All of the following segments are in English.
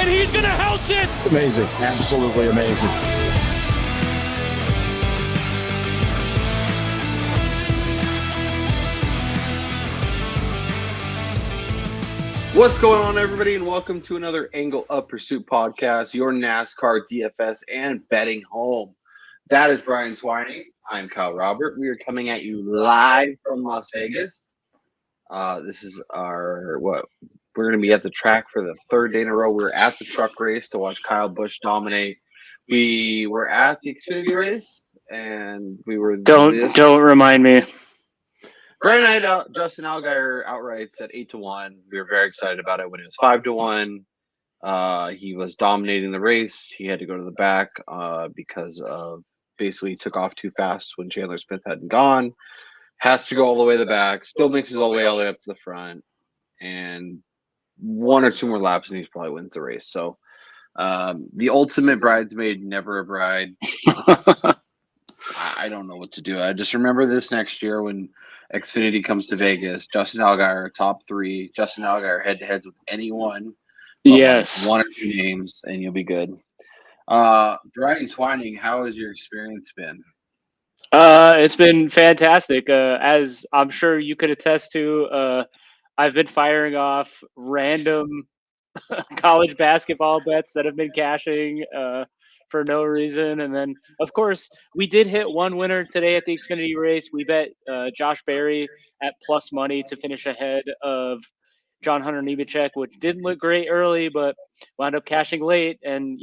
and he's going to house it. It's amazing. Absolutely amazing. What's going on, everybody, and welcome to another Angle of Pursuit podcast, your NASCAR, DFS, and betting home. That is Brian Swining. I'm Kyle Robert. We are coming at you live from Las Vegas. This is we're going to be at the track for the third day in a row. We were at the truck race to watch Kyle Busch dominate. We were at the Xfinity race, and we were... Don't remind me. Friday night, Justin Allgaier outrights at 8-1. We were very excited about it when it was 5-1. He was dominating the race. He had to go to the back because of basically took off too fast when Chandler Smith hadn't gone. Has to go all the way to the back. Still makes his all the way up to the front. And one or two more laps, and he probably wins the race. So the ultimate bridesmaid, never a bride. I don't know what to do. I just remember this next year when Xfinity comes to Vegas. Justin Allgaier, top three. Justin Allgaier head-to-heads with anyone. Yes. Like one or two names, and you'll be good. Brian Twining, how has your experience been? It's been fantastic. As I'm sure you could attest to, I've been firing off random college basketball bets that have been cashing for no reason. And then, of course, we did hit one winner today at the Xfinity race. We bet Josh Berry at plus money to finish ahead of John Hunter Nemechek, which didn't look great early, but wound up cashing late. And,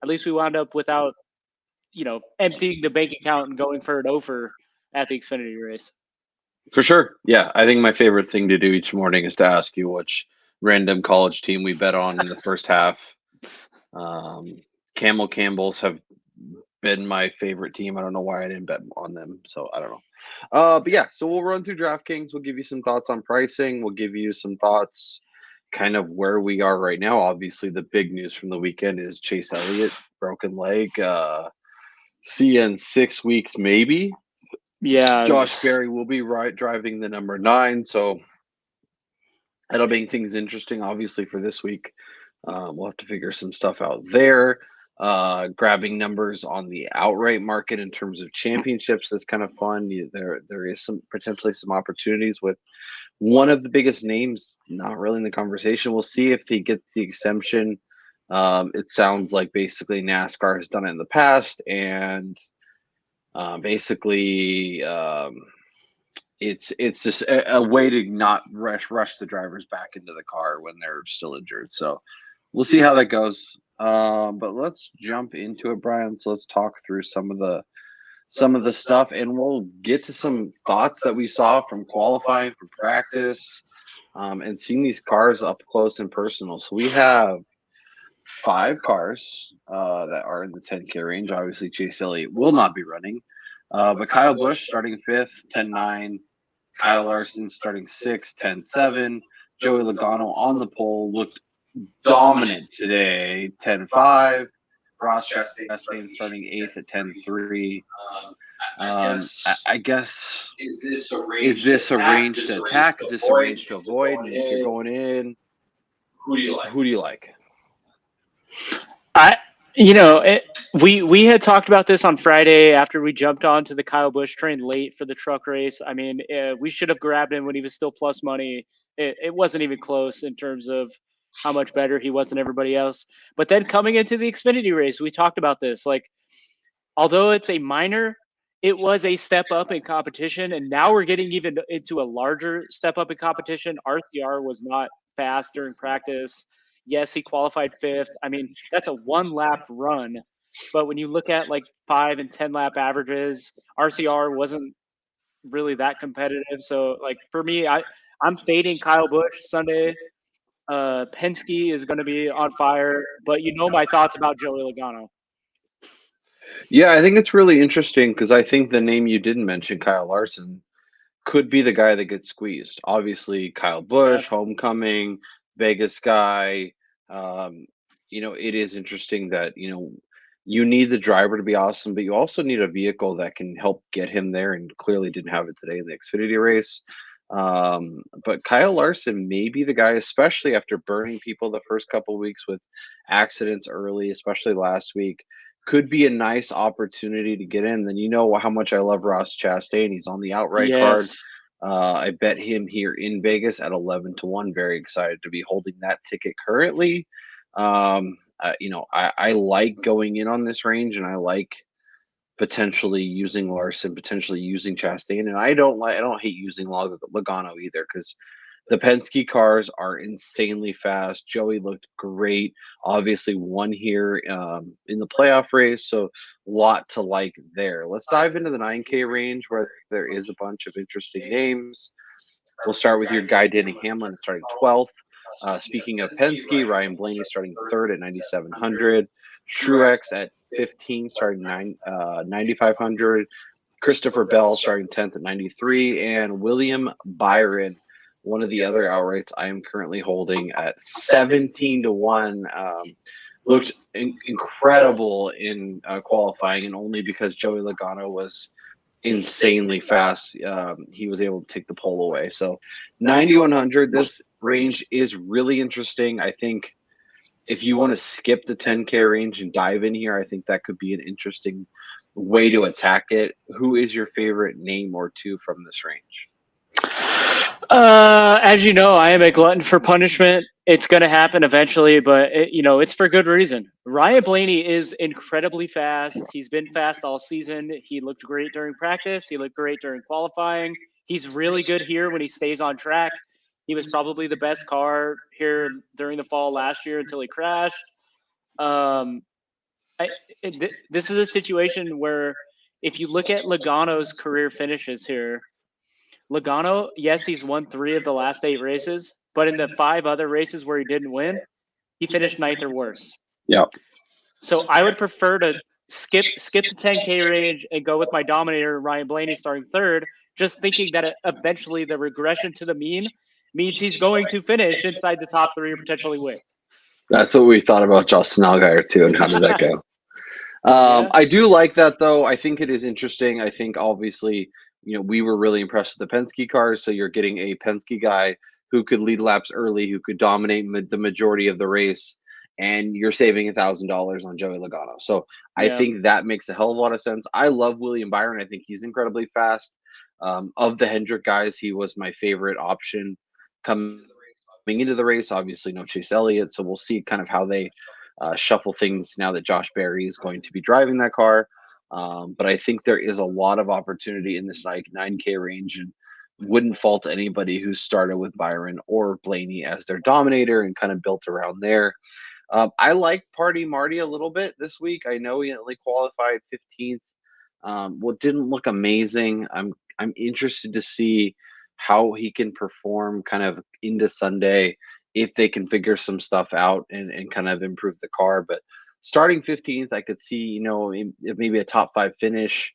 at least we wound up without, emptying the bank account and going for an over at the Xfinity race. For sure. Yeah, I think my favorite thing to do each morning is to ask you which random college team we bet on in the first half. Camel Campbells have been my favorite team. I don't know why I didn't bet on them, so I don't know. But yeah, so we'll run through DraftKings. We'll give you some thoughts on pricing. We'll give you some thoughts kind of where we are right now. Obviously, the big news from the weekend is Chase Elliott, broken leg. See you in 6 weeks, maybe. Yeah. Josh Berry will be driving the number 9, so that'll make things interesting, obviously, for this week. We'll have to figure some stuff out there. Grabbing numbers on the outright market in terms of championships, that's kind of fun. There is potentially some opportunities with one of the biggest names not really in the conversation. We'll see if he gets the exemption. It sounds like basically NASCAR has done it in the past, and basically it's just a way to not rush the drivers back into the car when they're still injured. So we'll see how that goes. But let's jump into it, Brian. So let's talk through some of the stuff, and we'll get to some thoughts that we saw from qualifying, from practice, and seeing these cars up close and personal. So we have 5 cars that are in the 10K range. Obviously, Chase Elliott will not be running, but Kyle Busch starting 5th, 10-9. Kyle Larson starting 6th, 10-7. Joey Logano on the pole looked dominant today, 10-5. Ross Chastain starting 8th at 10-3. I guess is this a range to attack? Is this a range to avoid? And if you're going in, who do you like? We had talked about this on Friday after we jumped onto the Kyle Busch train late for the truck race. I mean, we should have grabbed him when he was still plus money. It wasn't even close in terms of how much better he was than everybody else. But then coming into the Xfinity race, we talked about this. Like, although it's a minor, it was a step up in competition, and now we're getting even into a larger step up in competition. RCR was not fast during practice. Yes, he qualified 5th. I mean, that's a 1-lap run. But when you look at like 5 and 10 lap averages, RCR wasn't really that competitive. So, like, for me, I'm fading Kyle Busch Sunday. Penske is going to be on fire, but my thoughts about Joey Logano. Yeah, I think it's really interesting because I think the name you didn't mention, Kyle Larson, could be the guy that gets squeezed. Obviously, Kyle Busch, homecoming, Vegas guy. It is interesting that, you need the driver to be awesome, but you also need a vehicle that can help get him there, and clearly didn't have it today in the Xfinity race. But Kyle Larson may be the guy, especially after burning people the first couple weeks with accidents early, especially last week. Could be a nice opportunity to get in. Then you know how much I love Ross Chastain. He's on the outright card. Yes. I bet him here in Vegas at 11-1. Very excited to be holding that ticket currently. I like going in on this range, and I like potentially using Larson, potentially using Chastain, and I don't hate using Logano either because the Penske cars are insanely fast. Joey looked great. Obviously, won here in the playoff race, so a lot to like there. Let's dive into the 9K range where there is a bunch of interesting names. We'll start with your guy Denny Hamlin starting 12th. Speaking of Penske, Ryan Blaney starting third at 9,700. Truex at 15, starting 9,500. Christopher Bell starting 10th at 93, and William Byron, one of the other outrights I am currently holding at 17-1. Looked incredible in qualifying, and only because Joey Logano was insanely fast, he was able to take the pole away. So 9,100, this range is really interesting. I think if you want to skip the 10K range and dive in here, I think that could be an interesting way to attack it. Who is your favorite name or two from this range? As you know, I am a glutton for punishment. It's going to happen eventually, but it's for good reason. Ryan Blaney is incredibly fast. He's been fast all season. He looked great during practice. He looked great during qualifying. He's really good here when he stays on track. He was probably the best car here during the fall last year until he crashed. This is a situation where if you look at Logano's career finishes here, Logano, yes, he's won 3 of the last 8 races, but in the 5 other races where he didn't win, he finished 9th or worse. Yeah. So I would prefer to skip the 10K range and go with my dominator, Ryan Blaney, starting 3rd, just thinking that eventually the regression to the mean means he's going to finish inside the top 3 or potentially win. That's what we thought about Justin Allgaier too, and how did that go? I do like that, though. I think it is interesting. I think, obviously, we were really impressed with the Penske cars, so you're getting a Penske guy who could lead laps early, who could dominate the majority of the race, and you're saving $1,000 on Joey Logano. So I think that makes a hell of a lot of sense. I love William Byron. I think he's incredibly fast. Of the Hendrick guys, he was my favorite option coming into the race. Obviously, no Chase Elliott, so we'll see kind of how they shuffle things now that Josh Berry is going to be driving that car. But I think there is a lot of opportunity in this 9K range, and wouldn't fault anybody who started with Byron or Blaney as their dominator and kind of built around there. I like Party Marty a little bit this week. I know he only qualified 15th. Didn't look amazing. I'm interested to see how he can perform kind of into Sunday, if they can figure some stuff out and kind of improve the car. But starting 15th, I could see, maybe a top 5 finish,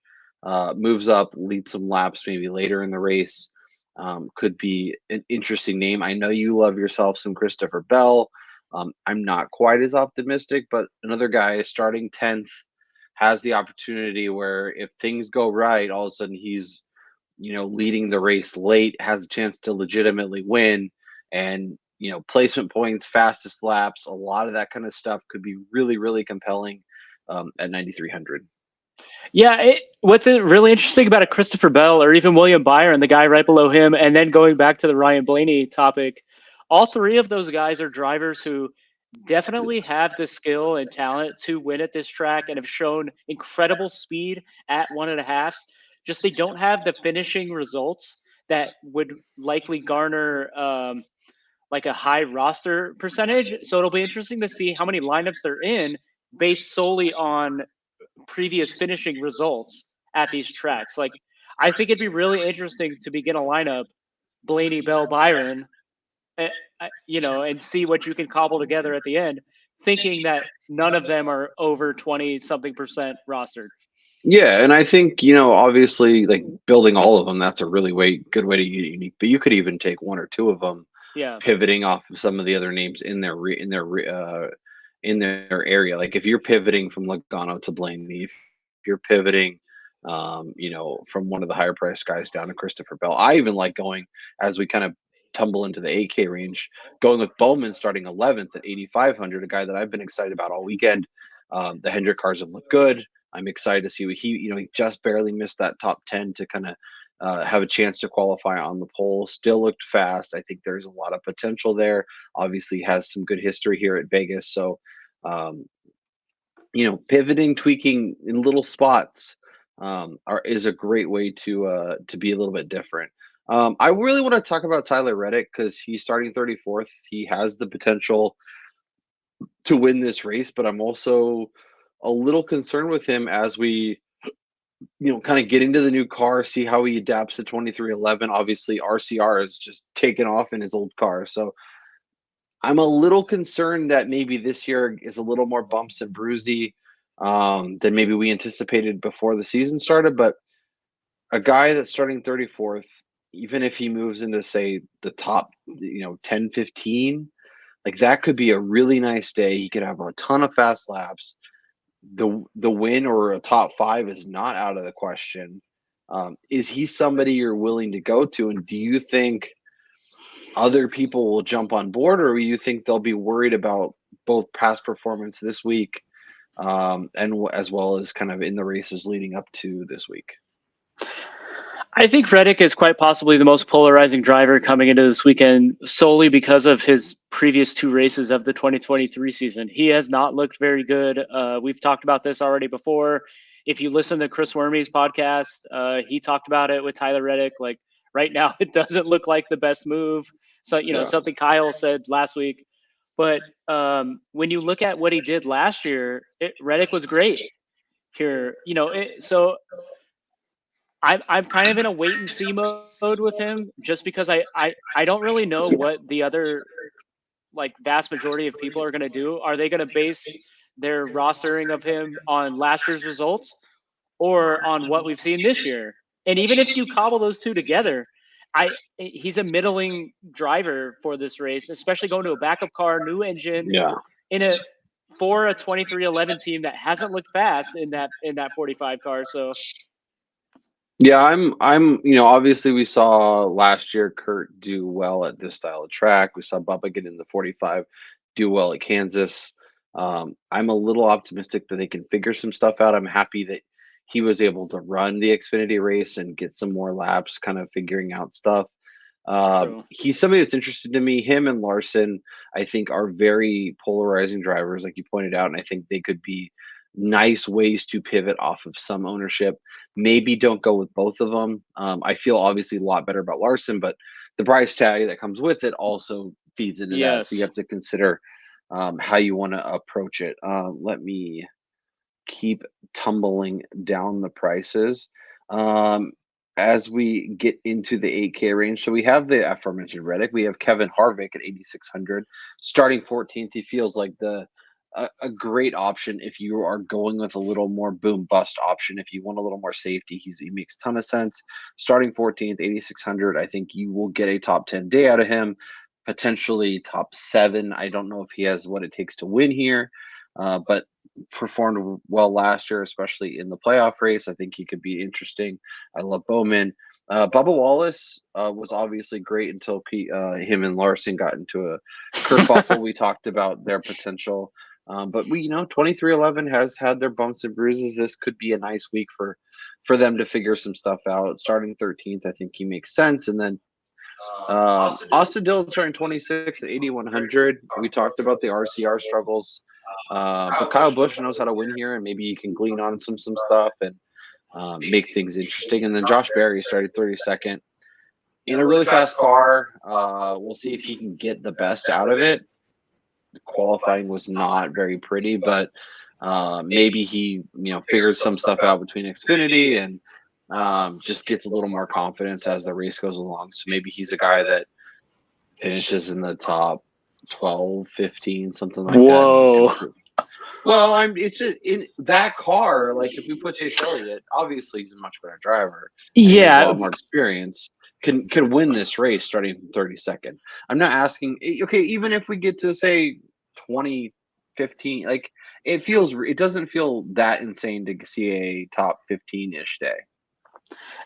moves up, leads some laps maybe later in the race. Could be an interesting name. I know you love yourself some Christopher Bell. I'm not quite as optimistic, but another guy starting 10th has the opportunity where if things go right, all of a sudden he's, leading the race late, has a chance to legitimately win, and placement points, fastest laps, a lot of that kind of stuff could be really, really compelling at 9,300. Yeah, what's really interesting about a Christopher Bell or even William Byron, the guy right below him, and then going back to the Ryan Blaney topic, all 3 of those guys are drivers who definitely have the skill and talent to win at this track and have shown incredible speed at 1.5s. Just they don't have the finishing results that would likely garner like a high roster percentage. So it'll be interesting to see how many lineups they're in based solely on previous finishing results at these tracks. Like, I think it'd be really interesting to begin a lineup, Blaney, Bell, Byron, and see what you can cobble together at the end, thinking that none of them are over 20-something% rostered. Yeah, and I think, obviously, like, building all of them, that's a really good way to get unique. But you could even take 1 or 2 of them, pivoting off of some of the other names in their area. Like, if you're pivoting from Logano to Blaney, if you're pivoting from one of the higher priced guys down to Christopher Bell. I even like going, as we kind of tumble into the 8K range, going with Bowman starting 11th at 8,500, a guy that I've been excited about all weekend. The Hendrick cars have looked good. I'm excited to see what he just barely missed that top 10 to kind of have a chance to qualify on the pole. Still looked fast. I think there's a lot of potential there. Obviously has some good history here at Vegas. So, pivoting, tweaking in little spots is a great way to be a little bit different. I really want to talk about Tyler Reddick because he's starting 34th. He has the potential to win this race, but I'm also a little concerned with him as we, kind of get into the new car, see how he adapts to 2311. Obviously, RCR is just taken off in his old car. So I'm a little concerned that maybe this year is a little more bumps and bruisey than maybe we anticipated before the season started. But a guy that's starting 34th, even if he moves into, say, the top, 10, 15, like that could be a really nice day. He could have a ton of fast laps. The win or a top 5 is not out of the question. Is he somebody you're willing to go to? And do you think other people will jump on board, or you think they'll be worried about both past performance this week and as well as kind of in the races leading up to this week? I think Reddick is quite possibly the most polarizing driver coming into this weekend solely because of his previous 2 races of the 2023 season. He has not looked very good. We've talked about this already before. If you listen to Chris Wormey's podcast, he talked about it with Tyler Reddick. Like right now, it doesn't look like the best move. So, something Kyle said last week. But when you look at what he did last year, Reddick was great here. So I'm kind of in a wait and see mode with him, just because I don't really know what the other vast majority of people are going to do. Are they going to base their rostering of him on last year's results or on what we've seen this year? And even if you cobble those two together, he's a middling driver for this race, especially going to a backup car, new engine, for a 2311 team that hasn't looked fast in that 45 car. So. Yeah, I'm obviously we saw last year Kurt do well at this style of track. We saw Bubba get in the 45, do well at Kansas. I'm a little optimistic that they can figure some stuff out. I'm happy that he was able to run the Xfinity race and get some more laps, kind of figuring out stuff. He's somebody that's interested to me. Him and Larson, I think, are very polarizing drivers, like you pointed out, and I think they could be nice ways to pivot off of some ownership. Maybe don't go with both of them. I feel obviously a lot better about Larson, but the price tag that comes with it also feeds into that. So you have to consider how you want to approach it. Let me keep tumbling down the prices as we get into the 8K range. So we have the aforementioned Reddick. We have Kevin Harvick at 8,600, starting 14th. He feels like a great option if you are going with a little more boom bust option. If you want a little more safety, he makes a ton of sense. Starting 14th, 8,600. I think you will get a top 10 day out of him, potentially top 7. I don't know if he has what it takes to win here, but performed well last year, especially in the playoff race. I think he could be interesting. I love Bowman. Bubba Wallace was obviously great until him and Larson got into a kerfuffle. We talked about their potential. But 2311 has had their bumps and bruises. This could be a nice week for them to figure some stuff out. Starting 13th, I think he makes sense. And then Austin Dillon starting 26th at 8,100. We talked about the RCR struggles. But Kyle Busch knows how to win here, and maybe you can glean on some stuff and make things interesting. And then Josh Berry started 32nd in a really fast car. We'll see if he can get the best out of it. Qualifying was not very pretty, but maybe he figures some stuff out between Xfinity and just gets a little more confidence as the race goes along. So maybe he's a guy that finishes in the top 12, 15, something like that. Whoa. Well, it's just in that car. Like if we put Chase Elliott, obviously he's a much better driver. Yeah, a lot more experience. Can win this race starting from 32nd. I'm not asking. Okay, even if we get to say 2015, like it doesn't feel that insane to see a top 15-ish day.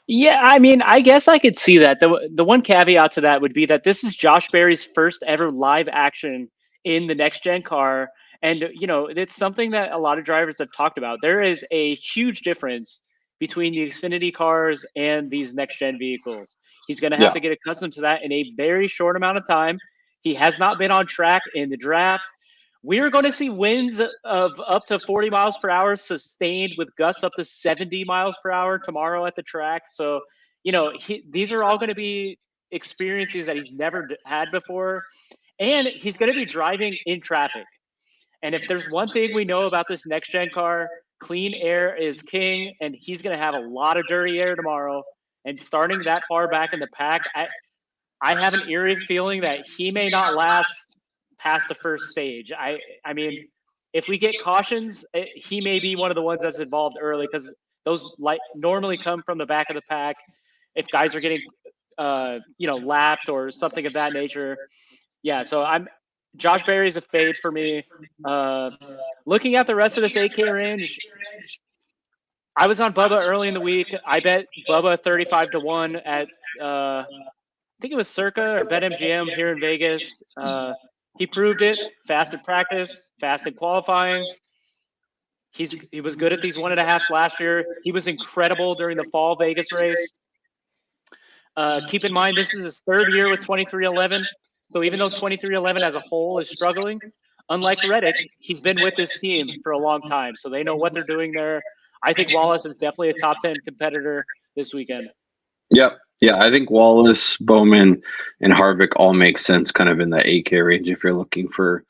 Yeah, I mean, I guess I could see that. The one caveat to that would be that this is Josh Berry's first ever live action in the next gen car. And, it's something that a lot of drivers have talked about. There is a huge difference between the Xfinity cars and these next gen vehicles. He's going to have Yeah. to get accustomed to that in a very short amount of time. He has not been on track in the draft. We're going to see winds of up to 40 miles per hour sustained with gusts up to 70 miles per hour tomorrow at the track. So, these are all going to be experiences that he's never had before. And he's going to be driving in traffic. And if there's one thing we know about this next gen car, clean air is king. And he's going to have a lot of dirty air tomorrow. And starting that far back in the pack, I have an eerie feeling that he may not last past the first stage. I mean, if we get cautions, he may be one of the ones that's involved early because those normally come from the back of the pack. If guys are getting, lapped or something of that nature. Yeah, so Josh Berry's a fade for me. Looking at the rest of this 8K range, I was on Bubba early in the week. I bet Bubba 35-1 at I think it was Circa or BetMGM here in Vegas. He proved it fast in practice, fast in qualifying. He was good at these 1.5s last year. He was incredible during the fall Vegas race. Keep in mind, this is his third year with 2311. So even though 2311 as a whole is struggling, unlike Reddick, he's been with this team for a long time. So they know what they're doing there. I think Wallace is definitely a top 10 competitor this weekend. Yep. Yeah, I think Wallace, Bowman, and Harvick all make sense kind of in that 8K range if you're looking for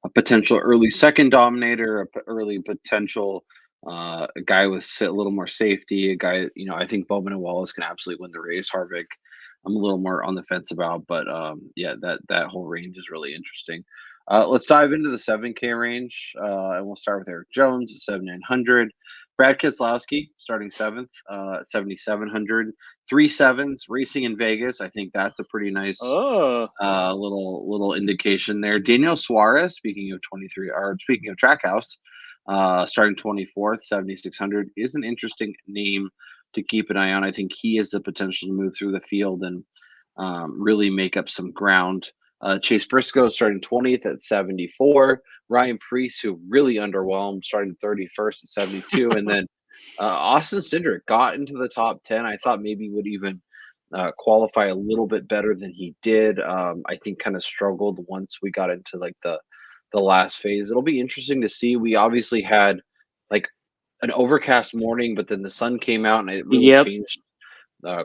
a potential early second dominator, early potential a guy with a little more safety, a guy, I think Bowman and Wallace can absolutely win the race. Harvick, I'm a little more on the fence about, but yeah, that whole range is really interesting. Let's dive into the 7K range, and we'll start with Eric Jones at 7,900. Brad Keselowski starting 7th at 7,700. 3 7s racing in Vegas. I think that's a pretty nice little indication there. Daniel Suarez, speaking of Trackhouse, starting 24th, 7,600 is an interesting name to keep an eye on. I think he has the potential to move through the field and really make up some ground. Chase Briscoe starting 20th at 74. Ryan Preece, who really underwhelmed, starting 31st at 72. And then Austin Cindric got into the top 10. I thought maybe would even qualify a little bit better than he did. I think kind of struggled once we got into like the last phase. It'll be interesting to see. We obviously had like an overcast morning, but then the sun came out and it really changed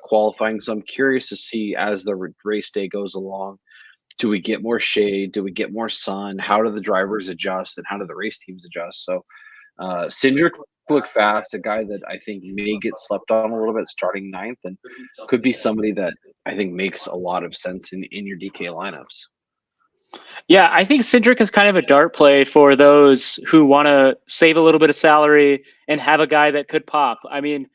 qualifying. So I'm curious to see as the race day goes along. Do we get more shade? Do we get more sun? How do the drivers adjust and how do the race teams adjust? So Cindric looked fast, a guy that I think may get slept on a little bit starting 9th and could be somebody that I think makes a lot of sense in your DK lineups. Yeah, I think Cindric is kind of a dart play for those who want to save a little bit of salary and have a guy that could pop. I mean,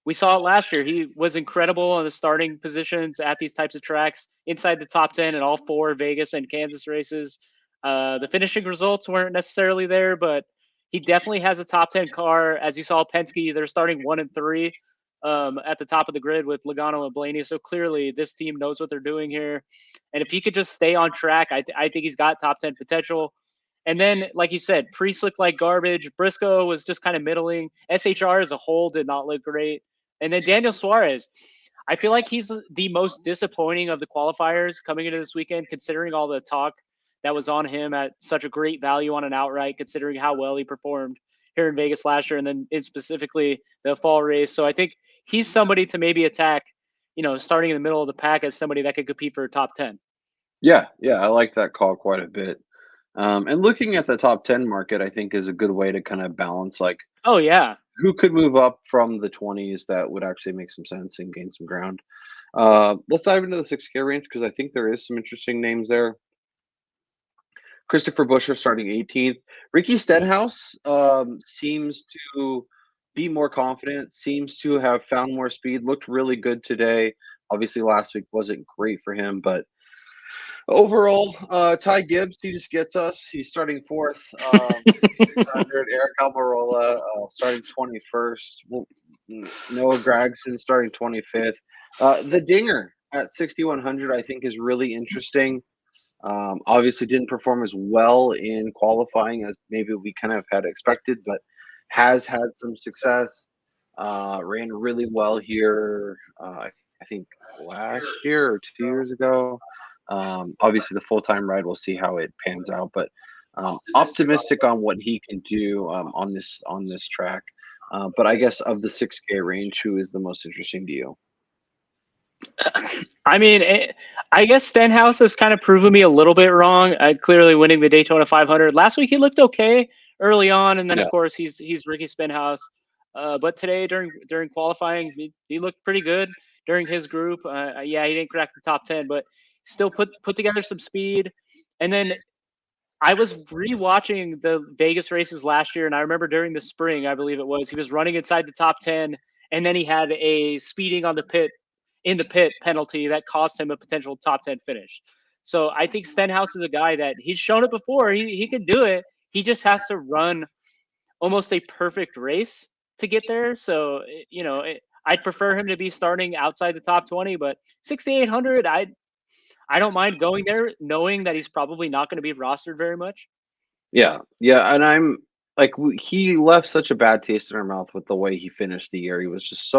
we saw it last year. He was incredible on the starting positions at these types of tracks, inside the top 10 in all 4 Vegas and Kansas races. The finishing results weren't necessarily there, but he definitely has a top 10 car. As you saw, Penske, they're starting 1 and 3 at the top of the grid with Logano and Blaney. So clearly this team knows what they're doing here. And if he could just stay on track, I think he's got top 10 potential. And then, like you said, Preece looked like garbage. Briscoe was just kind of middling. SHR as a whole did not look great. And then Daniel Suarez, I feel like he's the most disappointing of the qualifiers coming into this weekend, considering all the talk that was on him at such a great value on an outright, considering how well he performed here in Vegas last year, and then specifically the fall race. So I think he's somebody to maybe attack, starting in the middle of the pack as somebody that could compete for a top 10. Yeah, I like that call quite a bit. And looking at the top 10 market, I think is a good way to kind of balance who could move up from the 20s that would actually make some sense and gain some ground. Let's dive into the 6K range because I think there is some interesting names there. Christopher Buescher starting 18th. Ricky Stenhouse seems to be more confident, seems to have found more speed, looked really good today. Obviously, last week wasn't great for him, but Overall, Ty Gibbs, he just gets us. He's starting fourth, 6,600. Eric Almirola starting 21st. Noah Gragson starting 25th. The Dinger at 6,100, I think, is really interesting. Obviously, didn't perform as well in qualifying as maybe we kind of had expected, but has had some success. Ran really well here, I think last year or 2 years ago. Obviously, the full time ride, we'll see how it pans out, but optimistic on what he can do on this track. But I guess of the 6K range, who is the most interesting to you? I mean, I guess Stenhouse has kind of proven me a little bit wrong. Clearly winning the Daytona 500 last week, he looked okay early on, and then Yeah. of course he's Ricky Stenhouse. But today during qualifying, he looked pretty good during his group. Yeah, he didn't crack the top 10, but still put together some speed. And then I was rewatching the Vegas races last year, and I remember during the spring, I believe it was, he was running inside the top 10, and then he had a speeding on the pit penalty that cost him a potential top 10 finish. So I think Stenhouse is a guy that he's shown it before. He can do it. He just has to run almost a perfect race to get there. So, I'd prefer him to be starting outside the top 20, but 6,800, I don't mind going there knowing that he's probably not going to be rostered very much. Yeah, yeah, and I'm like he left such a bad taste in our mouth with the way he finished the year. He was just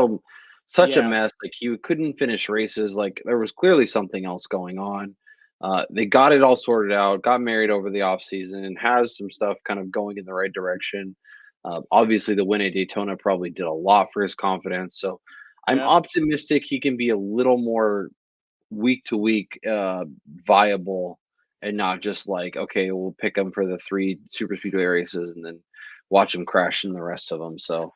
such a Yeah. mess. Like he couldn't finish races. Like there was clearly something else going on. They got it all sorted out, got married over the off season, and has some stuff kind of going in the right direction. Obviously, the win at Daytona probably did a lot for his confidence. So I'm Yeah. optimistic he can be a little more week to week viable and not just like, okay, we'll pick them for the 3 super speedway races and then watch them crash in the rest of them. So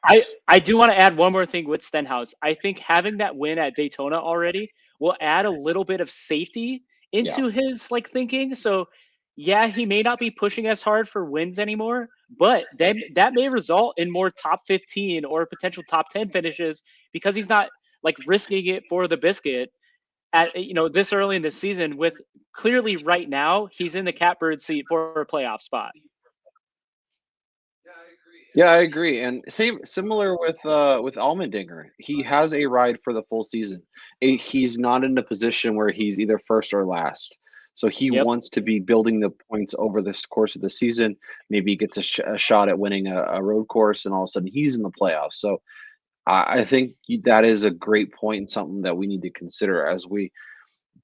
I do want to add one more thing with Stenhouse. I think having that win at Daytona already will add a little bit of safety yeah, into his thinking. So yeah, he may not be pushing as hard for wins anymore, but then that may result in more top 15 or potential top 10 finishes because he's not risking it for the biscuit at this early in the season with clearly right now he's in the catbird seat for a playoff spot. yeah, I agree. And similar with Allmendinger. He has a ride for the full season. He's not in a position where he's either first or last. So he Yep. wants to be building the points over this course of the season. Maybe he gets a shot at winning a road course, and all of a sudden he's in the playoffs. So I think that is a great point and something that we need to consider as we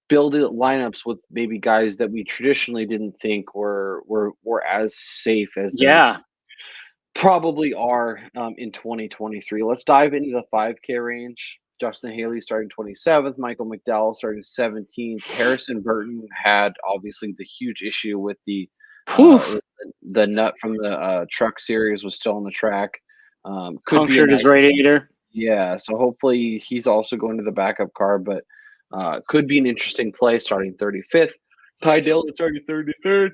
build lineups with maybe guys that we traditionally didn't think were as safe as they Yeah. probably are in 2023. Let's dive into the 5K range. Justin Haley starting 27th, Michael McDowell starting 17th. Harrison Burton had obviously the huge issue with the Whew. nut from the truck series was still on the track. Could be a Punctured his nice radiator. yeah, so hopefully he's also going to the backup car, but could be an interesting play starting 35th. Ty Dillon starting 33rd.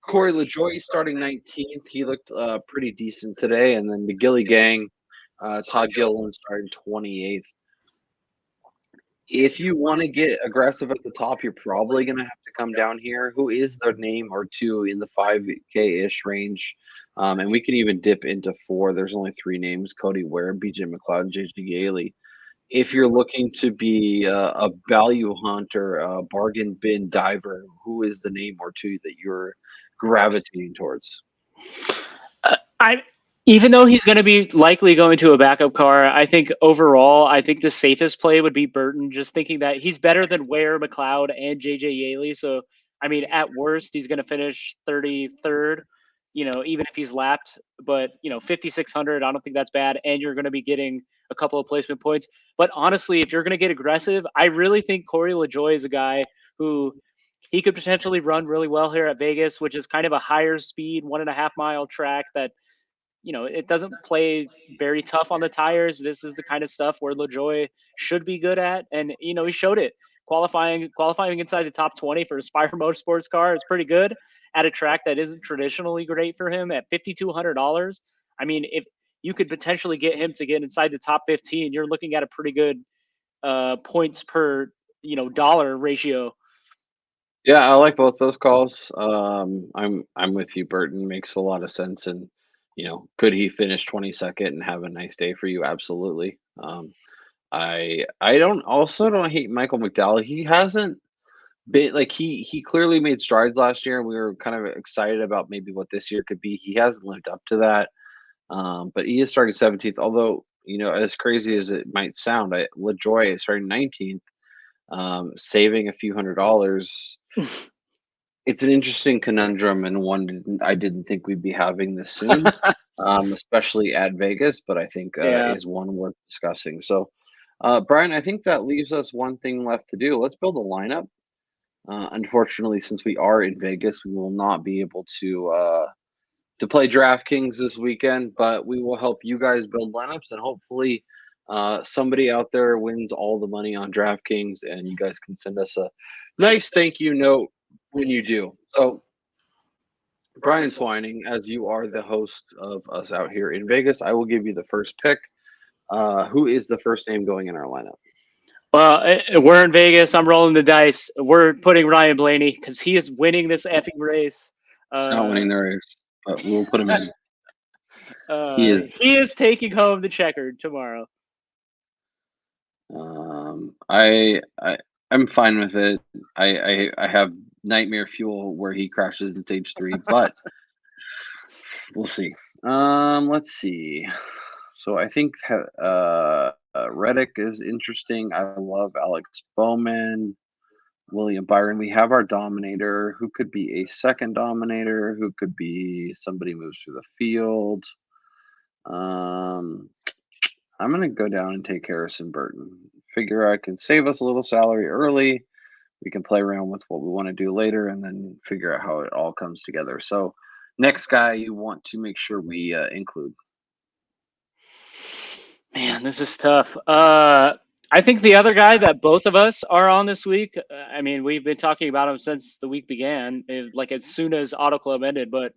Corey LaJoie starting 19th. He looked pretty decent today. And then the Gilly Gang, Todd Gilliland starting 28th. If you want to get aggressive at the top, you're probably going to have to come down here. Who is the name or two in the 5K-ish range? And we can even dip into 4. There's only 3 names, Cody Ware, BJ McLeod, and JJ Yaley. If you're looking to be a value hunter, a bargain bin diver, who is the name or two that you're gravitating towards? Even though he's going to be likely going to a backup car, I think overall, I think the safest play would be Burton, just thinking that he's better than Ware, McLeod, and JJ Yaley. So, I mean, at worst, he's going to finish 33rd, even if he's lapped. But, 5,600, I don't think that's bad. And you're going to be getting a couple of placement points. But honestly, if you're going to get aggressive, I really think Corey LaJoie is a guy who he could potentially run really well here at Vegas, which is kind of a higher speed, 1.5 mile track that it doesn't play very tough on the tires. This is the kind of stuff where LaJoie should be good at. And, he showed it. Qualifying inside the top 20 for a Spire Motorsports car is pretty good at a track that isn't traditionally great for him at $5,200. I mean, if you could potentially get him to get inside the top 15, you're looking at a pretty good points per, dollar ratio. Yeah, I like both those calls. I'm with you. Burton makes a lot of sense, and could he finish 22nd and have a nice day for you? Absolutely. I don't hate Michael McDowell. He hasn't been like he clearly made strides last year, and we were kind of excited about maybe what this year could be. He hasn't lived up to that. But he is starting 17th. Although as crazy as it might sound, LaJoy is starting 19th, saving a few $100s. It's an interesting conundrum and one I didn't think we'd be having this soon, especially at Vegas, but I think Yeah. is one worth discussing. So, Brian, I think that leaves us one thing left to do. Let's build a lineup. Unfortunately, since we are in Vegas, we will not be able to play DraftKings this weekend, but we will help you guys build lineups, and hopefully somebody out there wins all the money on DraftKings, and you guys can send us a nice thank you note when you do. So, Brian Twining, as you are the host of us out here in Vegas, I will give you the first pick. Who is the first name going in our lineup? Well, we're in Vegas. I'm rolling the dice. We're putting Ryan Blaney because he is winning this effing race. He's not winning the race, but we'll put him in. He is taking home the checkered tomorrow. I'm fine with it. I have nightmare fuel where he crashes in stage 3, but we'll see. Let's see. So I think Reddick is interesting. I love Alex Bowman, William Byron. We have our Dominator, who could be a second Dominator, who could be somebody moves through the field. I'm going to go down and take Harrison Burton. Figure I can save us a little salary early. We can play around with what we want to do later and then figure out how it all comes together. So, next guy you want to make sure we include. Man, this is tough. I think the other guy that both of us are on this week, I mean, we've been talking about him since the week began, like as soon as Auto Club ended, but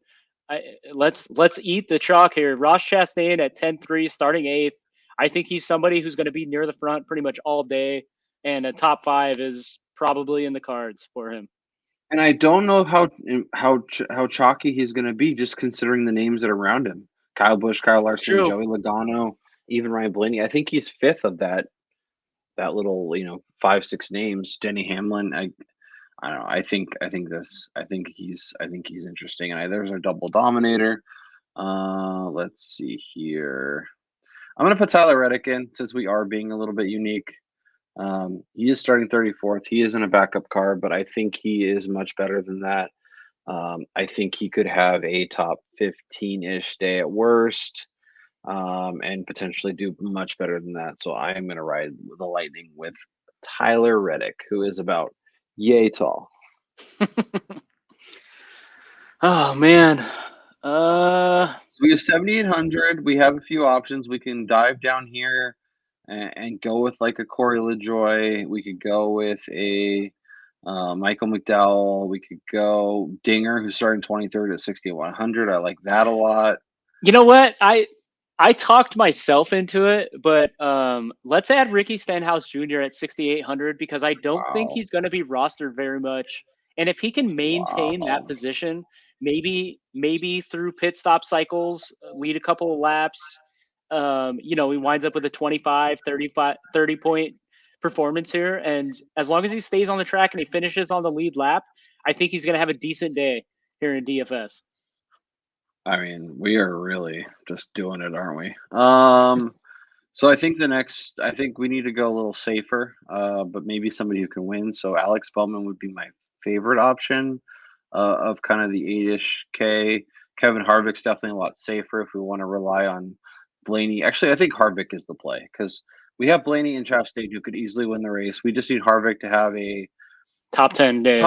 let's eat the chalk here. Ross Chastain at 10-3, starting 8th. I think he's somebody who's going to be near the front pretty much all day, and a top 5 is probably in the cards for him. And I don't know how chalky he's going to be, just considering the names that are around him: Kyle Busch, Kyle Larson, True. Joey Logano, even Ryan Blaney. I think he's 5th of that little 5-6 names. Denny Hamlin. I don't know. I think he's interesting. And there's our double dominator. Let's see here. I'm going to put Tyler Reddick in since we are being a little bit unique. He is starting 34th. He is in a backup car, but I think he is much better than that. I think he could have a top 15-ish day at worst, and potentially do much better than that. So I am going to ride the Lightning with Tyler Reddick, who is about yay tall. Oh, man. So we have 7,800. We have a few options. We can dive down here and go with like a Corey LaJoy. We could go with a Michael McDowell. We could go Dinger, who's starting 23rd at 6,100. I like that a lot. You know what? I talked myself into it, but let's add Ricky Stenhouse Jr. at 6,800 because I don't think he's going to be rostered very much. And if he can maintain that position, maybe through pit stop cycles, lead a couple of laps, he winds up with a 25, 30 point performance here. And as long as he stays on the track and he finishes on the lead lap, I think he's going to have a decent day here in DFS. I mean, we are really just doing it, aren't we? So I think we need to go a little safer, but maybe somebody who can win. So Alex Bowman would be my favorite option of kind of the 8-ish K. Kevin Harvick's definitely a lot safer if we want to rely on Blaney. Actually, I think Harvick is the play because we have Blaney and Chastain who could easily win the race. We just need Harvick to have a top 10 day,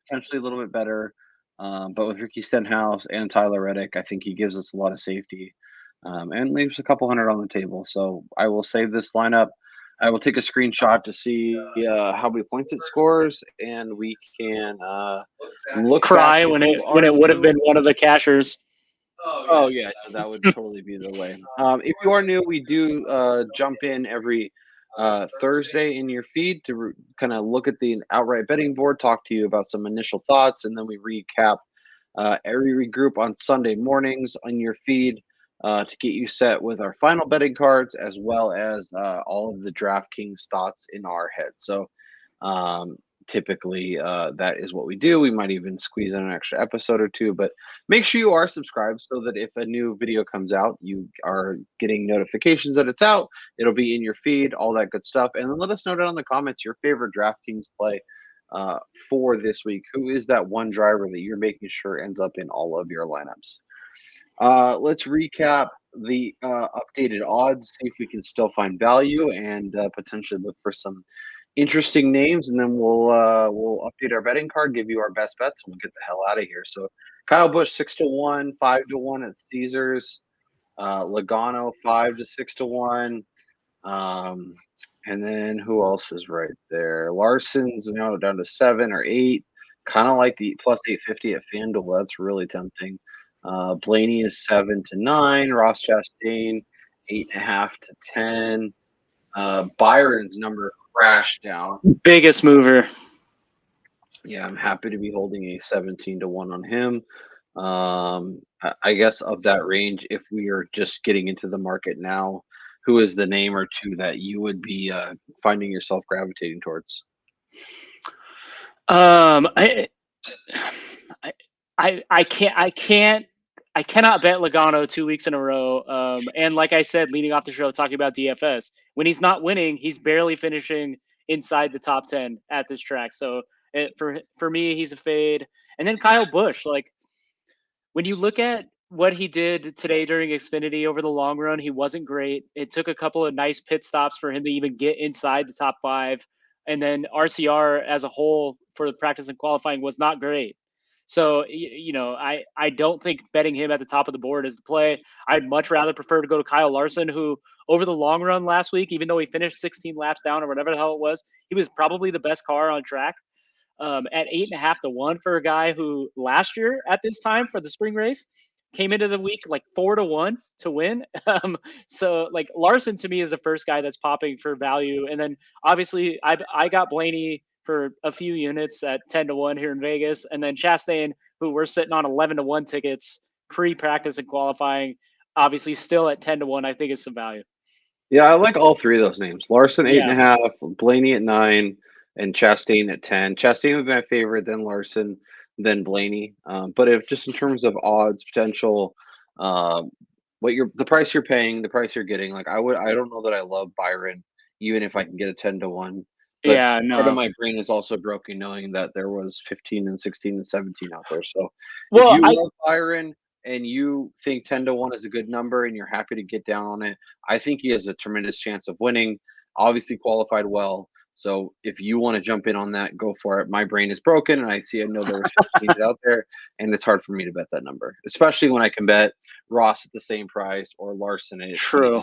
potentially a little bit better. But with Ricky Stenhouse and Tyler Reddick, I think he gives us a lot of safety and leaves a couple hundred on the table. So I will save this lineup. I will take a screenshot to see how many points it scores, and we can look cry when it would have been one of the cashers. Oh yeah, that would totally be the way. If you are new, we do jump in every Thursday in your feed to kind of look at the outright betting board, talk to you about some initial thoughts, and then we recap every group on Sunday mornings on your feed to get you set with our final betting cards as well as all of the DraftKings thoughts in our head. So typically that is what we do. We might even squeeze in an extra episode or two, but make sure you are subscribed so that if a new video comes out, you are getting notifications that it's out. It'll be in your feed, all that good stuff. And then let us know down in the comments your favorite DraftKings play for this week. Who is that one driver that you're making sure ends up in all of your lineups? Let's recap the updated odds, see if we can still find value and potentially look for some interesting names, and then we'll update our betting card, give you our best bets, and we'll get the hell out of here. So Kyle Busch 6-1, 5-1 at Caesars, Logano 5 to 6-1, and then who else is right there? Larson's now down to 7 or 8, kind of like the plus 850 at FanDuel. That's really tempting. Blaney is 7 to 9, Ross Chastain 8.5 to 10. Byron's number crashed down. Biggest mover. Yeah, I'm happy to be holding a 17 to 1 on him. I guess of that range, if we are just getting into the market now, who is the name or two that you would be finding yourself gravitating towards? I cannot bet Logano 2 weeks in a row. And like I said, leading off the show, talking about DFS, when he's not winning, he's barely finishing inside the top 10 at this track. So for me, he's a fade. And then Kyle Busch, like when you look at what he did today during Xfinity over the long run, he wasn't great. It took a couple of nice pit stops for him to even get inside the top 5. And then RCR as a whole for the practice and qualifying was not great. So, I don't think betting him at the top of the board is the play. I'd much rather prefer to go to Kyle Larson, who over the long run last week, even though he finished 16 laps down or whatever the hell it was, he was probably the best car on track. At 8.5 to 1 for a guy who last year at this time for the spring race came into the week like 4 to 1 to win. So like Larson to me is the first guy that's popping for value. And then obviously I got Blaney for a few units at 10 to 1 here in Vegas. And then Chastain, who we're sitting on 11 to 1 tickets pre-practice and qualifying, obviously still at 10 to 1, I think is some value. Yeah, I like all three of those names. Larson 8.5, Blaney at 9, and Chastain at 10. Chastain would be my favorite, then Larson, then Blaney. But if just in terms of odds, potential, the price you're paying, the price you're getting, like I don't know that I love Byron, even if I can get a 10 to 1. But part of my brain is also broken knowing that there was 15 and 16 and 17 out there. So if you love Byron and you think 10 to 1 is a good number and you're happy to get down on it, I think he has a tremendous chance of winning. Obviously qualified well. So if you want to jump in on that, go for it. My brain is broken and I know there was 15 out there and it's hard for me to bet that number, especially when I can bet Ross at the same price or Larson at True.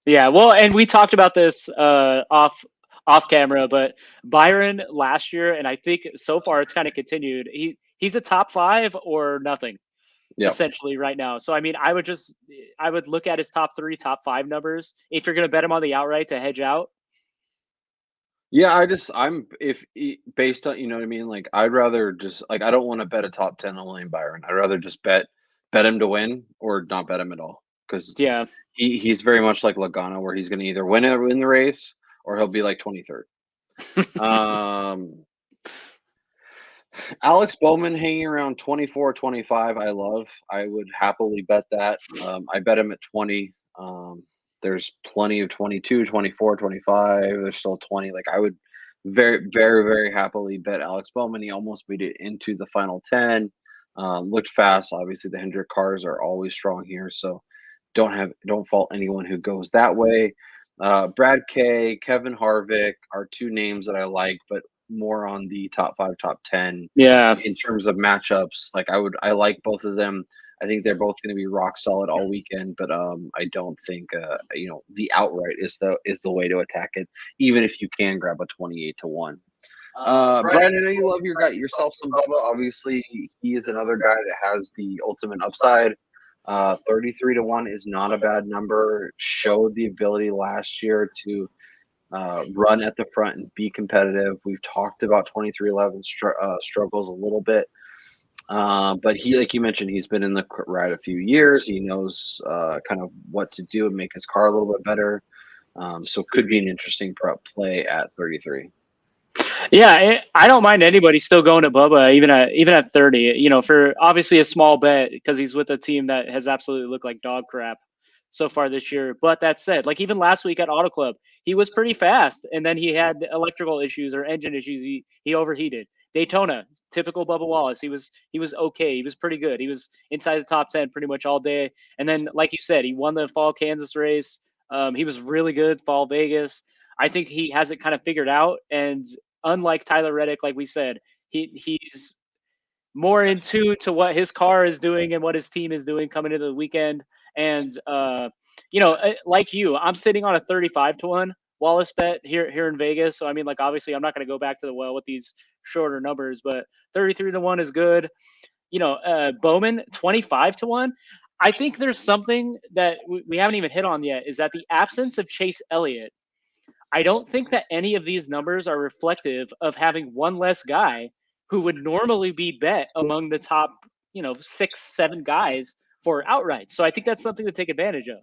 Yeah, well, and we talked about this off camera, but Byron last year, and I think so far it's kind of continued. He's a top 5 or nothing, essentially right now. So I mean, I would look at his top 3, top 5 numbers if you're going to bet him on the outright to hedge out. Yeah, if based on, you know what I mean? Like I'd rather just I don't want to bet a top 10 on William Byron. I'd rather just bet him to win or not bet him at all. Because he's very much like Logano, where he's going to either win the race or he'll be like 23rd. Alex Bowman hanging around 24, 25. I love. I would happily bet that. I bet him at 20. There's plenty of 22, 24, 25. There's still 20. Like I would very, very, very happily bet Alex Bowman. He almost made it into the final 10. Looked fast. Obviously, the Hendrick cars are always strong here, so don't fault anyone who goes that way. Brad K, Kevin Harvick are two names that I like, but more on the top 5, top 10. Yeah. In terms of matchups, like I like both of them. I think they're both going to be rock solid all weekend, but I don't think the outright is the way to attack it, even if you can grab a 28 to 1. Brian, I know you love yourself some Bubba. Obviously, he is another guy that has the ultimate upside. 33 to 1 is not a bad number. Showed the ability last year to run at the front and be competitive. We've talked about 2311 struggles a little bit. But he, like you mentioned, he's been in the ride a few years. He knows kind of what to do and make his car a little bit better. So could be an interesting prep play at 33. Yeah, I don't mind anybody still going to Bubba even at 30. You know, for obviously a small bet because he's with a team that has absolutely looked like dog crap so far this year. But that said, like even last week at Auto Club, he was pretty fast, and then he had electrical issues or engine issues. He overheated. Daytona, typical Bubba Wallace. He was okay. He was pretty good. He was inside the top 10 pretty much all day. And then, like you said, he won the Fall Kansas race. He was really good Fall Vegas. I think he has it kind of figured out, and unlike Tyler Reddick, like we said, he's more in tune to what his car is doing and what his team is doing coming into the weekend. And like you, I'm sitting on a 35-1 Wallace bet here in Vegas. So I mean, like obviously, I'm not going to go back to the well with these shorter numbers, but 33-1 is good. Bowman 25-1. I think there's something that we haven't even hit on yet. Is that the absence of Chase Elliott? I don't think that any of these numbers are reflective of having one less guy who would normally be bet among the top, 6, 7 guys for outright. So I think that's something to take advantage of.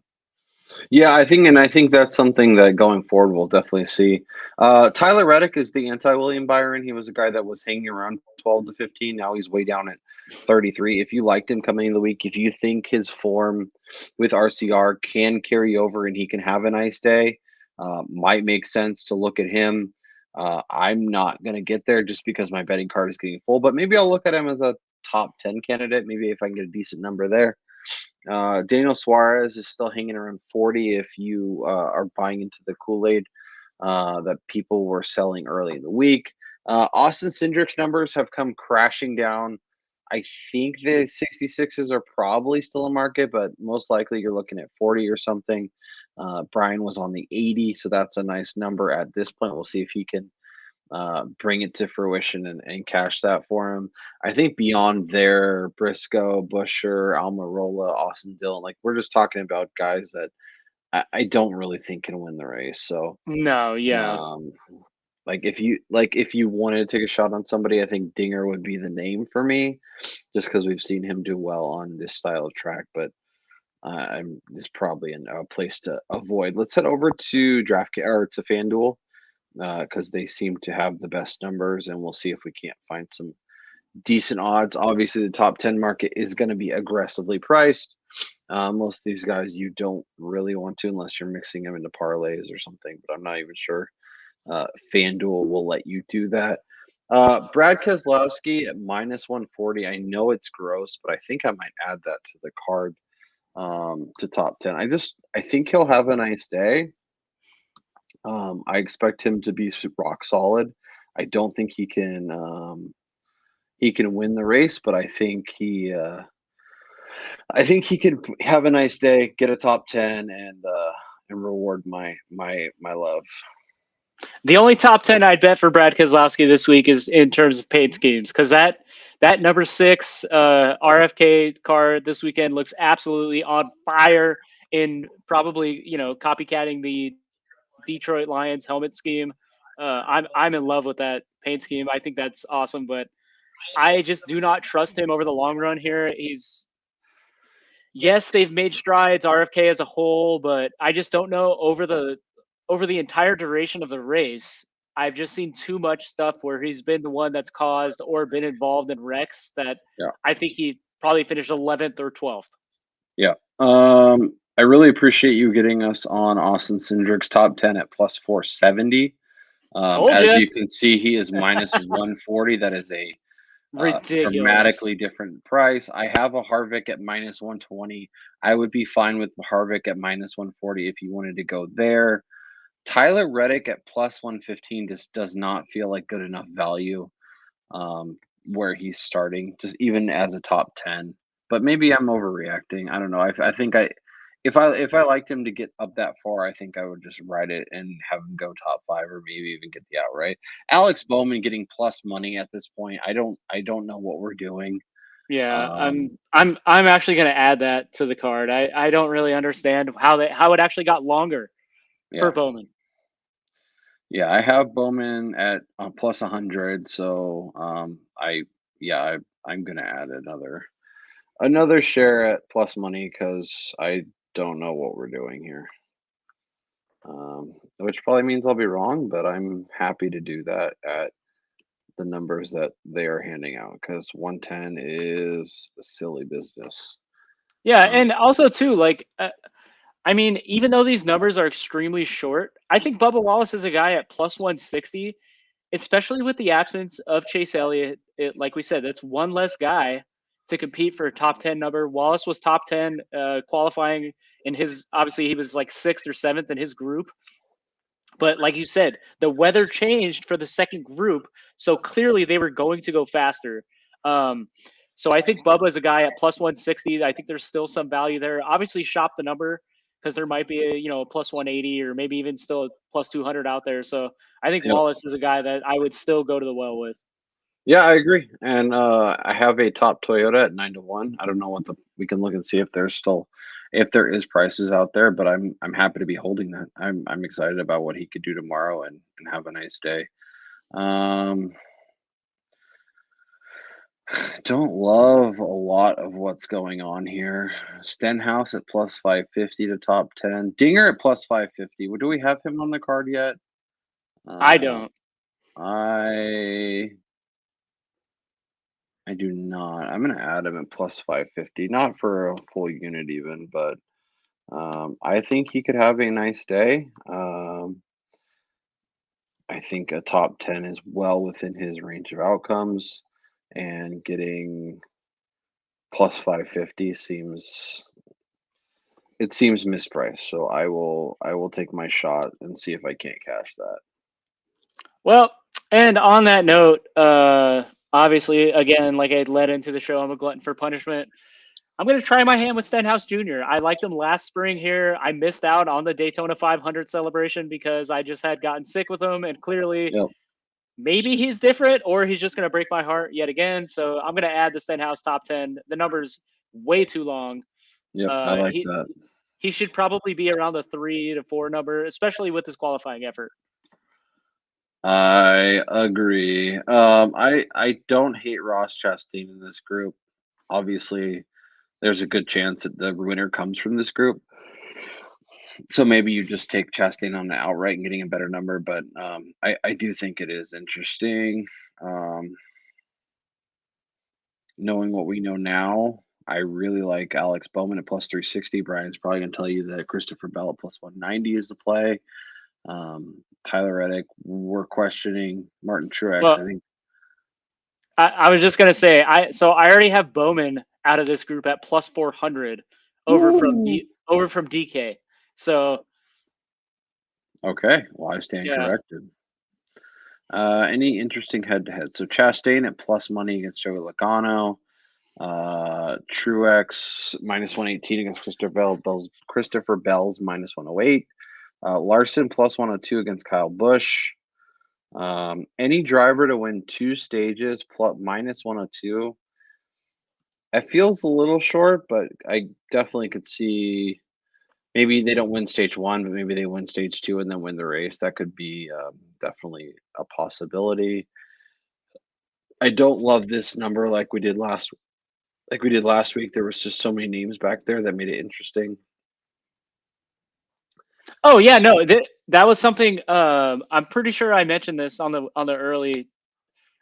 Yeah, I think that's something that going forward we'll definitely see. Tyler Reddick is the anti-William Byron. He was a guy that was hanging around 12 to 15. Now he's way down at 33. If you liked him coming into the week, if you think his form with RCR can carry over and he can have a nice day, might make sense to look at him. I'm not going to get there just because my betting card is getting full, but maybe I'll look at him as a top 10 candidate. Maybe if I can get a decent number there. Daniel Suarez is still hanging around 40 if you are buying into the Kool-Aid that people were selling early in the week. Austin Cindric's numbers have come crashing down. I think the 66s are probably still in market, but most likely you're looking at 40 or something. Brian was on the 80, so that's a nice number at this point. We'll see if he can bring it to fruition and cash that for him. I think beyond there, Briscoe, Busher, Almirola, Austin Dillon, like we're just talking about guys that I don't really think can win the race. So No, yeah. if you wanted to take a shot on somebody, I think Dinger would be the name for me, just because we've seen him do well on this style of track. But it's probably a place to avoid. Let's head over to DraftKings or to FanDuel because they seem to have the best numbers, and we'll see if we can't find some decent odds. Obviously, the top 10 market is going to be aggressively priced. Most of these guys you don't really want to unless you're mixing them into parlays or something, but I'm not even sure FanDuel will let you do that. Brad Keselowski at minus 140. I know it's gross, but I think I might add that to the card to top 10. I think he'll have a nice day. I expect him to be rock solid. I don't think he can win the race, but I think he can have a nice day, get a top 10, and reward my love. The only top 10 I'd bet for Brad Keselowski this week is in terms of paid schemes, because that number 6 RFK car this weekend looks absolutely on fire in probably copycatting the Detroit Lions helmet scheme. I'm in love with that paint scheme. I think that's awesome, but I just do not trust him over the long run here. Yes, they've made strides, RFK as a whole, but I just don't know over the entire duration of the race. I've just seen too much stuff where he's been the one that's caused or been involved in wrecks that I think he probably finished 11th or 12th. Yeah. I really appreciate you getting us on Austin Cindric's top 10 at plus 470. As you can see, he is minus 140. That is a ridiculous, dramatically different price. I have a Harvick at minus 120. I would be fine with Harvick at minus 140 if you wanted to go there. Tyler Reddick at plus 115 just does not feel like good enough value where he's starting, just even as a top 10. But maybe I'm overreacting. I don't know. I think if I liked him to get up that far, I think I would just ride it and have him go top 5 or maybe even get the outright. Alex Bowman getting plus money at this point. I don't know what we're doing. Yeah, I'm actually going to add that to the card. I don't really understand how it actually got longer for Bowman. Yeah, I have Bowman at plus 100, so I'm gonna add another share at plus money because I don't know what we're doing here. Which probably means I'll be wrong, but I'm happy to do that at the numbers that they are handing out because 110 is a silly business. Yeah, Um, and also too, like, I mean, even though these numbers are extremely short, I think Bubba Wallace is a guy at plus 160, especially with the absence of Chase Elliott. Like we said, that's one less guy to compete for a top 10 number. Wallace was top 10 qualifying in his, obviously, he was like sixth or seventh in his group. But like you said, the weather changed for the second group, so clearly they were going to go faster. Um, so I think Bubba is a guy at plus 160. I think there's still some value there. Obviously, shop the number because there might be a plus 180 or maybe even still a plus 200 out there. So I think yep. Wallace is a guy that I would still go to the well with. Yeah, I agree. And I have a top Toyota at 9-1. I don't know we can look and see if there is prices out there, but I'm happy to be holding that. I'm excited about what he could do tomorrow and have a nice day. Don't love a lot of what's going on here. Stenhouse at plus 550 to top 10. Dinger at plus 550. Do we have him on the card yet? I don't. I do not. I'm gonna add him at plus 550, not for a full unit even, but I think he could have a nice day. I think a top 10 is well within his range of outcomes, and getting plus 550 seems mispriced. So I will take my shot and see if I can't cash that. Well, and on that note, obviously, again, like I led into the show, I'm a glutton for punishment. I'm going to try my hand with Stenhouse Jr. I liked him last spring here. I missed out on the Daytona 500 celebration because I just had gotten sick with him, and clearly Yep. maybe he's different or he's just going to break my heart yet again. So I'm going to add the Stenhouse top 10. The number's way too long. Yep. I Uh, like he that. he should probably be around the 3 to 4 number, especially with his qualifying effort. I agree. I don't hate Ross Chastain in this group. Obviously, there's a good chance that the winner comes from this group. So maybe you just take Chastain on the outright and getting a better number, but I do think it is interesting. Knowing what we know now, I really like Alex Bowman at plus 360. Brian's probably going to tell you that Christopher Bell at plus 190 is the play. Tyler Reddick, we're questioning. Martin Truex, Well, I think. I was just going to say, I already have Bowman out of this group at plus 400 over from DK. So Okay, well, I stand yeah. corrected. Any interesting head-to-head? So Chastain at plus money against Joey Logano. Truex minus 118 against Christopher Bell's minus 108. Larson plus 102 against Kyle Busch. Any driver to win 2 stages plus minus 102. It feels a little short, but I definitely could see maybe they don't win stage 1, but maybe they win stage 2 and then win the race. That could be definitely a possibility. I don't love this number like we did last week. There was just so many names back there that made it interesting. Oh yeah, no, that was something. I'm pretty sure I mentioned this on the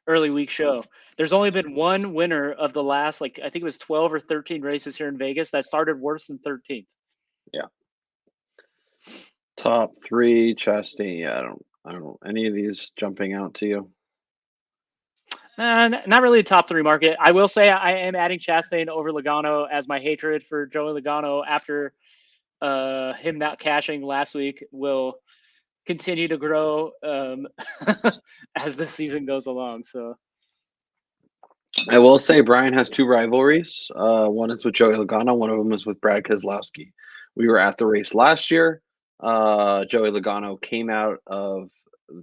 early week show. There's only been one winner of the last, like, I think it was 12 or 13 races here in Vegas that started worse than 13th. Yeah. Top 3 Chastain. Yeah, I don't know any of these jumping out to you. Not really a top 3 market. I will say I am adding Chastain over Logano as my hatred for Joey Logano after him not cashing last week will continue to grow as the season goes along. So I will say Brian has 2 rivalries. One is with Joey Logano. One of them is with Brad Keselowski. We were at the race last year. Joey Logano came out of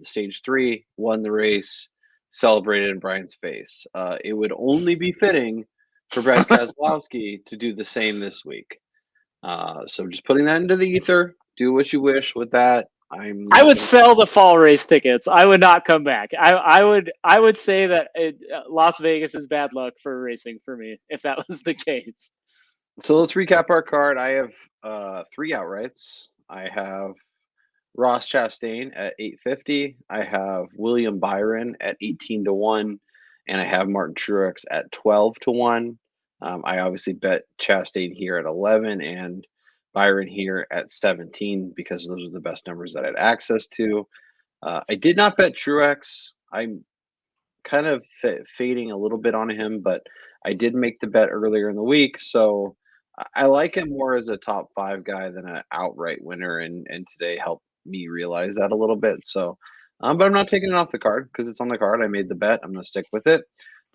stage 3, won the race, celebrated in Brian's face. It would only be fitting for Brad Keselowski to do the same this week. So just putting that into the ether. Do what you wish with that. I would sell the fall race tickets. I would not come back. I would say that Las Vegas is bad luck for racing for me if that was the case. So let's recap our card. I have 3 outrights. I have Ross Chastain at 850. I have William Byron at 18-1, and I have Martin Truex at 12-1. I obviously bet Chastain here at 11 and Byron here at 17 because those are the best numbers that I had access to. I did not bet Truex. I'm kind of fading a little bit on him, but I did make the bet earlier in the week, so I like him more as a top 5 guy than an outright winner, and today helped me realize that a little bit. So, but I'm not taking it off the card because it's on the card. I made the bet. I'm going to stick with it.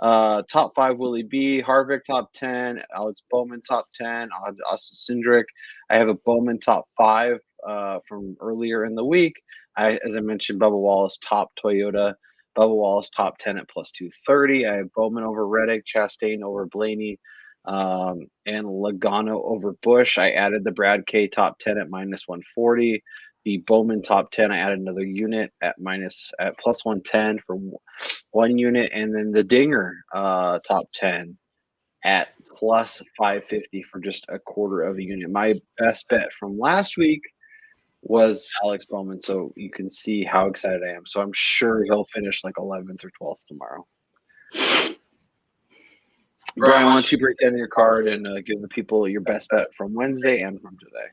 Top 5 Willie B, Harvick top 10, Alex Bowman top 10, Austin Cindric. I have a Bowman top 5 from earlier in the week. As I mentioned, Bubba Wallace top Toyota. Bubba Wallace top 10 at plus 230. I have Bowman over Reddick, Chastain over Blaney, and Logano over Busch. I added the Brad K top 10 at minus 140. The Bowman top 10, I added another unit at plus 110 for 1 unit, and then the Dinger top 10 at plus 550 for just a quarter of a unit. My best bet from last week was Alex Bowman, so you can see how excited I am. So I'm sure he'll finish like 11th or 12th tomorrow. Brian, why don't you break down your card and give the people your best bet from Wednesday and from today?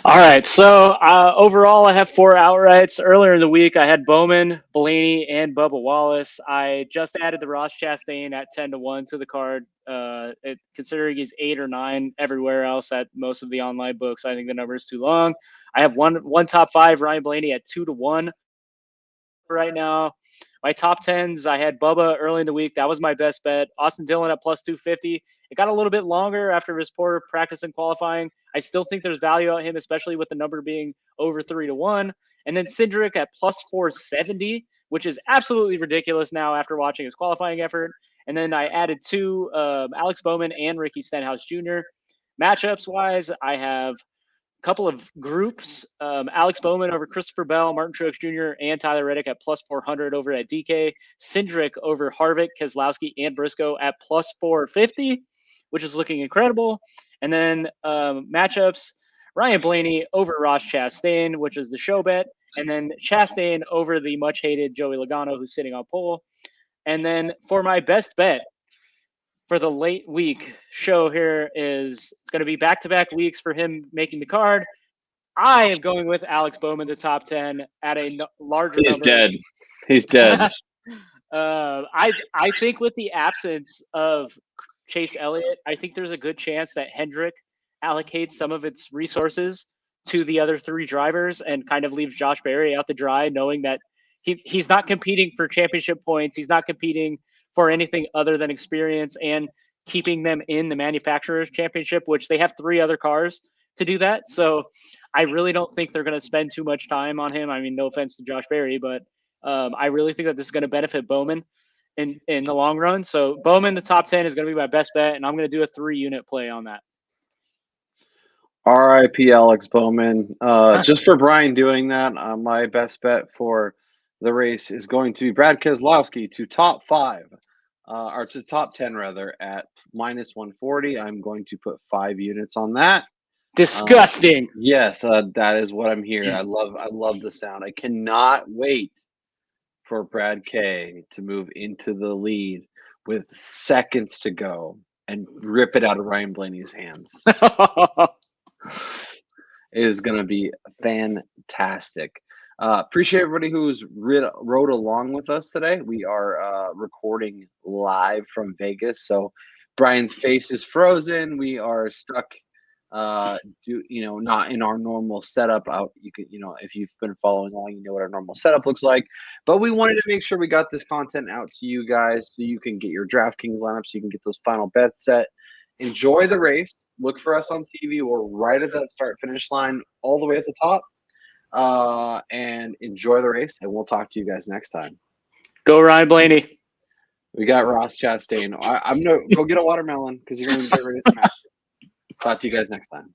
All right, so overall I have 4 outrights. Earlier in the week I had Bowman, Blaney, and Bubba Wallace. I just added the Ross Chastain at 10-1 to the card. Considering he's 8 or 9 everywhere else at most of the online books, I think the number is too long. I have one top 5, Ryan Blaney at 2-1 right now. My top 10s, I had Bubba early in the week. That was my best bet. Austin Dillon at plus 250. It got a little bit longer after his poor practice and qualifying. I still think there's value on him, especially with the number being over 3-1. And then Cindric at plus 470, which is absolutely ridiculous now after watching his qualifying effort. And then I added 2, Alex Bowman and Ricky Stenhouse Jr. Matchups wise, I have couple of groups, Alex Bowman over Christopher Bell, Martin Truex Jr., and Tyler Reddick at plus 400 over at DK. Cindric over Harvick, Keselowski, and Briscoe at plus 450, which is looking incredible. And then matchups, Ryan Blaney over Ross Chastain, which is the show bet. And then Chastain over the much-hated Joey Logano, who's sitting on pole. And then for my best bet, for the late week show here is it's going to be back-to-back weeks for him making the card. I am going with Alex Bowman, the top 10 at a larger number. He's dead. I think with the absence of Chase Elliott, I think there's a good chance that Hendrick allocates some of its resources to the other 3 drivers and kind of leaves Josh Berry out to dry, knowing that he's not competing for championship points. He's not competing for anything other than experience and keeping them in the manufacturer's championship, which they have 3 other cars to do that. So I really don't think they're going to spend too much time on him. I mean, no offense to Josh Berry, but I really think that this is going to benefit Bowman in the long run. So Bowman, the top 10 is going to be my best bet, and I'm going to do a 3-unit play on that. RIP Alex Bowman. Just for Brian doing that, my best bet for the race is going to be Brad Keselowski to top 5. Or to top 10 rather, at minus 140. I'm going to put 5 units on that. Disgusting. Yes, that is what I'm here. I love the sound. I cannot wait for Brad K to move into the lead with seconds to go and rip it out of Ryan Blaney's hands. It is going to be fantastic. Appreciate everybody who's rode along with us today. We are recording live from Vegas, so Brian's face is frozen. We are stuck, not in our normal setup. You can, if you've been following along, you know what our normal setup looks like. But we wanted to make sure we got this content out to you guys so you can get your DraftKings lineup, so you can get those final bets set. Enjoy the race. Look for us on TV. We're right at that start-finish line, all the way at the top. And enjoy the race, and we'll talk to you guys next time. Go Ryan Blaney. We got Ross Chastain. I'm gonna go get a watermelon because you're gonna get ready to smash it. Talk to you guys next time.